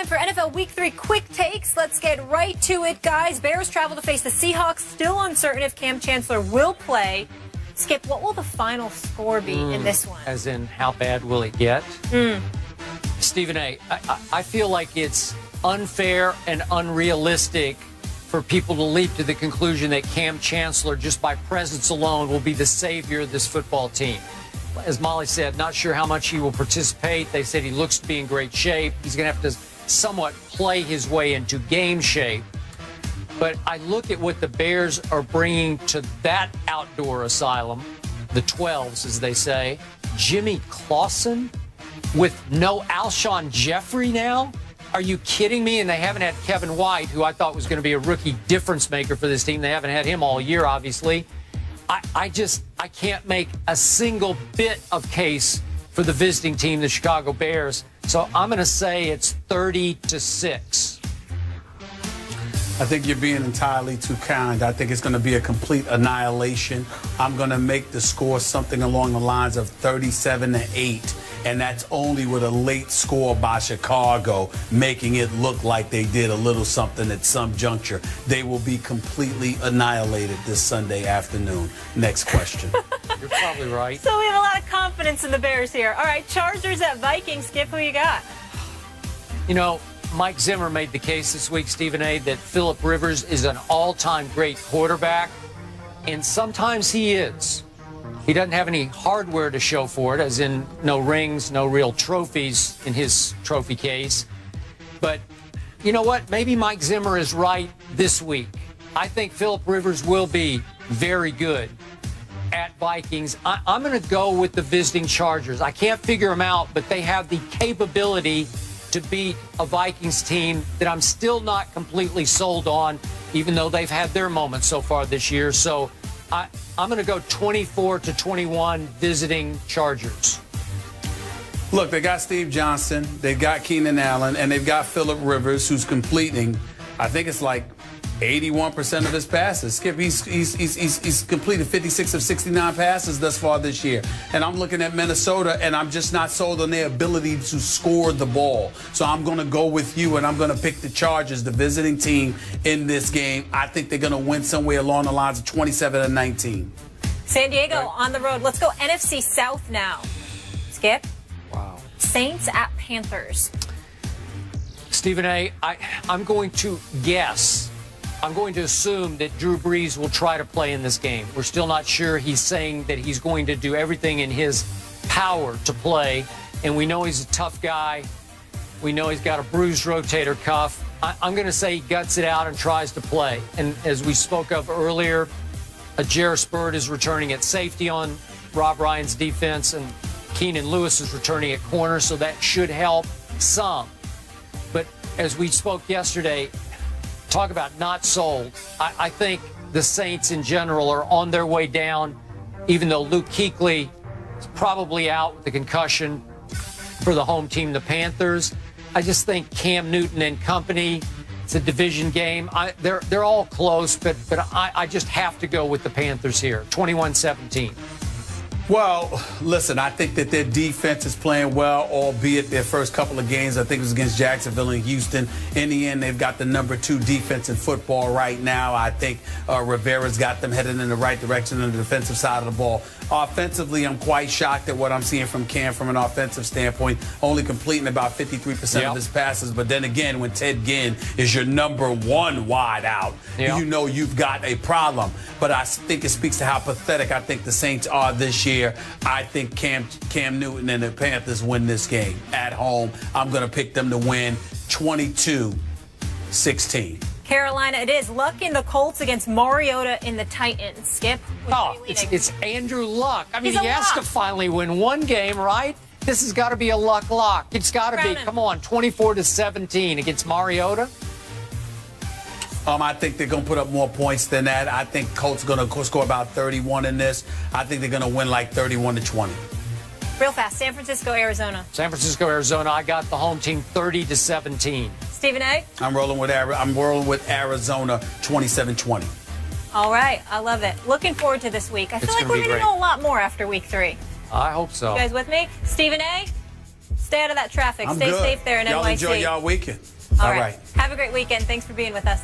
time for NFL Week 3 quick takes. Let's get right to it, guys. Bears travel to face the Seahawks. Still uncertain if Cam Chancellor will play. Skip, what will the final score be in this one? As in, how bad will it get? Stephen A., I feel like it's unfair and unrealistic for people to leap to the conclusion that Cam Chancellor, just by presence alone, will be the savior of this football team. As Molly said, not sure how much he will participate. They said he looks to be in great shape. He's going to have to somewhat play his way into game shape. But I look at what the Bears are bringing to that outdoor asylum, the 12s, as they say. Jimmy Clausen with no Alshon Jeffrey now? Are you kidding me? And they haven't had Kevin White, who I thought was going to be a rookie difference maker for this team. They haven't had him all year, obviously. I can't make a single bit of case for the visiting team, the Chicago Bears. So I'm going to say it's 30-6. I think you're being entirely too kind. I think it's going to be a complete annihilation. I'm going to make the score something along the lines of 37-8. And that's only with a late score by Chicago, making it look like they did a little something at some juncture. They will be completely annihilated this Sunday afternoon. Next question. You're probably right. So we have a lot of confidence in the Bears here. All right, Chargers at Vikings. Skip, who you got? You know, Mike Zimmer made the case this week, Stephen A., that Phillip Rivers is an all-time great quarterback, and sometimes he is. He doesn't have any hardware to show for it, as in no rings, no real trophies in his trophy case. But you know what? Maybe Mike Zimmer is right this week. I think Phillip Rivers will be very good at Vikings. I'm going to go with the visiting Chargers. I can't figure them out, but they have the capability to beat a Vikings team that I'm still not completely sold on, even though they've had their moments so far this year. So I'm going to go 24-21 visiting Chargers. Look, they got Steve Johnson, they've got Keenan Allen, and they've got Phillip Rivers, who's completing, I think it's like 81% of his passes. Skip, he's completed 56 of 69 passes thus far this year. And I'm looking at Minnesota, and I'm just not sold on their ability to score the ball. So I'm going to go with you, and I'm going to pick the Chargers, the visiting team in this game. I think they're going to win somewhere along the lines of 27-19. San Diego on the road. Let's go NFC South now. Skip? Wow. Saints at Panthers. Stephen A., I'm going to guess. I'm going to assume that Drew Brees will try to play in this game. We're still not sure. He's saying that he's going to do everything in his power to play, and we know he's a tough guy. We know he's got a bruised rotator cuff. I'm going to say he guts it out and tries to play. And as we spoke of earlier, Jarris Byrd is returning at safety on Rob Ryan's defense, and Keenan Lewis is returning at corner, so that should help some. But as we spoke yesterday, talk about not sold. I think the Saints in general are on their way down, even though Luke Kuechly is probably out with a concussion for the home team, the Panthers. I just think Cam Newton and company, it's a division game. They're all close, but I just have to go with the Panthers here, 21-17. Well, listen, I think that their defense is playing well, albeit their first couple of games, I think it was against Jacksonville and Houston. In the end, they've got the number 2 defense in football right now. I think Rivera's got them headed in the right direction on the defensive side of the ball. Offensively, I'm quite shocked at what I'm seeing from Cam from an offensive standpoint, only completing about 53% of his passes. But then again, when Ted Ginn is your number 1 wide out, you know you've got a problem. But I think it speaks to how pathetic I think the Saints are this year. I think Cam Newton and the Panthers win this game at home. I'm going to pick them to win 22-16. Carolina, it is. Luck in the Colts against Mariota in the Titans. Skip? It's Andrew Luck. I mean, he has to finally win one game, right? This has got to be a luck lock. It's got to be, come on, 24-17 against Mariota. I think they're going to put up more points than that. I think Colts are going to score about 31 in this. I think they're going to win like 31-20. Real fast, San Francisco, Arizona. San Francisco, Arizona. I got the home team 30-17. Stephen A. I'm rolling with Arizona 27-20. All right, I love it. Looking forward to this week. I feel like we're going to know a lot more after week 3. I hope so. You guys with me? Stephen A. Stay out of that traffic. I'm Stay good. safe there in y'all NYC. Enjoy y'all weekend. All right. Have a great weekend. Thanks for being with us.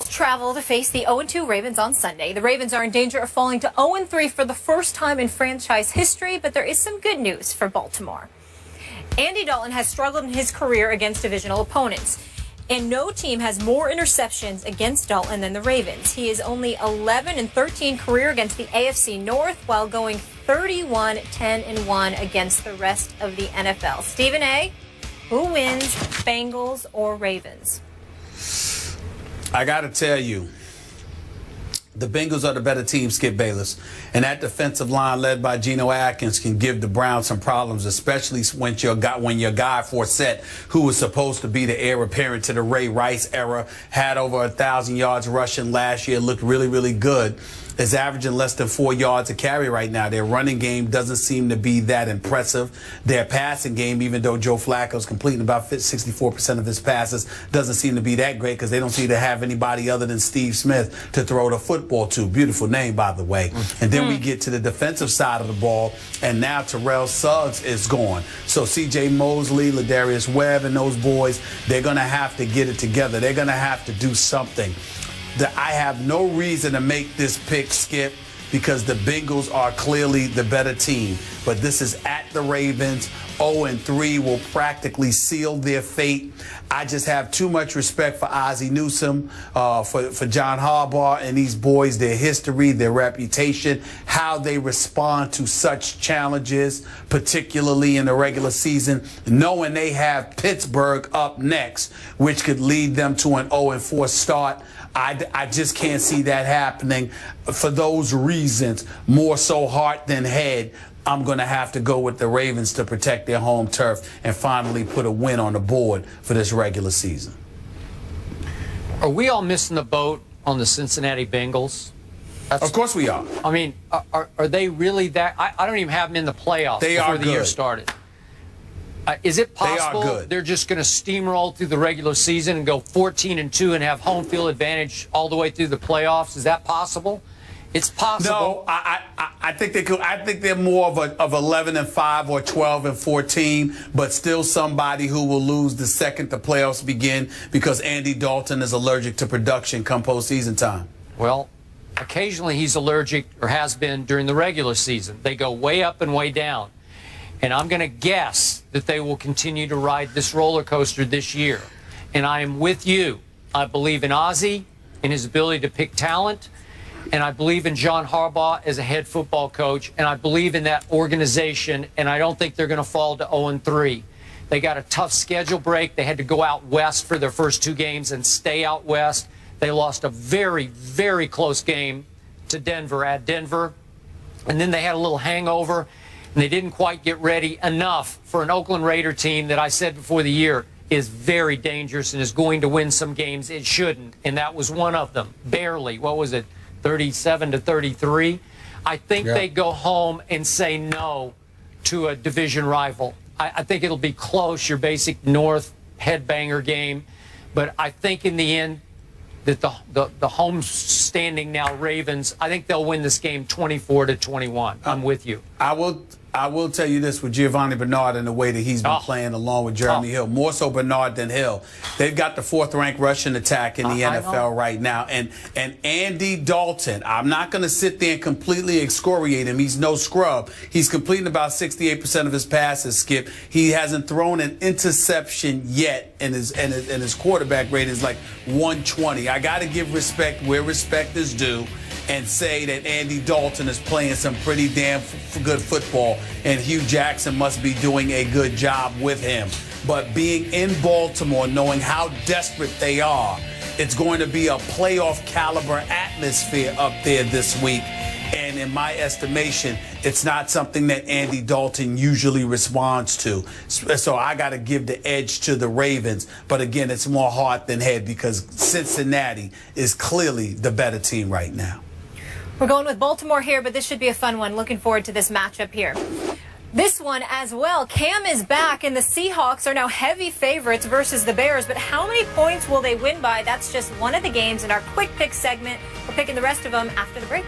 Travel to face the 0-2 Ravens on Sunday. The Ravens are in danger of falling to 0-3 for the first time in franchise history, but there is some good news for Baltimore. Andy Dalton has struggled in his career against divisional opponents, and no team has more interceptions against Dalton than the Ravens. He is only 11-13 career against the AFC North, while going 31-10-1 against the rest of the NFL. Stephen A., who wins, Bengals or Ravens? I got to tell you, the Bengals are the better team, Skip Bayless. And that defensive line led by Geno Atkins can give the Browns some problems, especially when your guy Forsett, who was supposed to be the heir apparent to the Ray Rice era, had over 1,000 yards rushing last year, looked really, really good, is averaging less than 4 yards a carry right now. Their running game doesn't seem to be that impressive. Their passing game, even though Joe Flacco's completing about 64% of his passes, doesn't seem to be that great because they don't seem to have anybody other than Steve Smith to throw the football to. Beautiful name, by the way. And then we get to the defensive side of the ball, and now Terrell Suggs is gone. So C.J. Mosley, Ladarius Webb, and those boys, they're going to have to get it together. They're going to have to do something. I have no reason to make this pick, Skip, because the Bengals are clearly the better team. But this is at the Ravens. 0-3 will practically seal their fate. I just have too much respect for Ozzie Newsome, for John Harbaugh and these boys, their history, their reputation, how they respond to such challenges, particularly in the regular season, knowing they have Pittsburgh up next, which could lead them to an 0-4 start. I just can't see that happening. For those reasons, more so heart than head, I'm going to have to go with the Ravens to protect their home turf and finally put a win on the board for this regular season. Are we all missing the boat on the Cincinnati Bengals? Of course we are. I mean, are they really that? I don't even have them in the playoffs before the year started. Is it possible they're just going to steamroll through the regular season and go 14-2 and have home field advantage all the way through the playoffs? Is that possible? It's possible. No, I think they could. I think they're more of 11-5 or 12-14, but still somebody who will lose the second the playoffs begin because Andy Dalton is allergic to production come postseason time. Well, occasionally he's allergic or has been during the regular season. They go way up and way down. And I'm going to guess that they will continue to ride this roller coaster this year. And I am with you. I believe in Ozzie and his ability to pick talent. And I believe in John Harbaugh as a head football coach. And I believe in that organization. And I don't think they're going to fall to 0-3. They got a tough schedule break. They had to go out west for their first 2 games and stay out west. They lost a very, very close game to Denver at Denver. And then they had a little hangover. And they didn't quite get ready enough for an Oakland Raider team that I said before the year is very dangerous and is going to win some games it shouldn't. And that was one of them, barely. What was it, 37-33? I think they go home and say no to a division rival. I think it'll be close, your basic North headbanger game. But I think in the end that the home standing now Ravens, I think they'll win this game 24-21. I'm with you. I will tell you this with Giovanni Bernard and the way that he's been playing along with Jeremy Hill, more so Bernard than Hill. They've got the 4th-ranked rushing attack in the NFL right now. And Andy Dalton, I'm not going to sit there and completely excoriate him. He's no scrub. He's completing about 68% of his passes, Skip. He hasn't thrown an interception yet, and his quarterback rate is like 120. I got to give respect where respect is due and say that Andy Dalton is playing some pretty damn good football, and Hugh Jackson must be doing a good job with him. But being in Baltimore, knowing how desperate they are, it's going to be a playoff caliber atmosphere up there this week. And in my estimation, it's not something that Andy Dalton usually responds to. So I got to give the edge to the Ravens. But again, it's more heart than head because Cincinnati is clearly the better team right now. We're going with Baltimore here, but this should be a fun one. Looking forward to this matchup here. This one as well. Cam is back, and the Seahawks are now heavy favorites versus the Bears. But how many points will they win by? That's just one of the games in our quick pick segment. We're picking the rest of them after the break.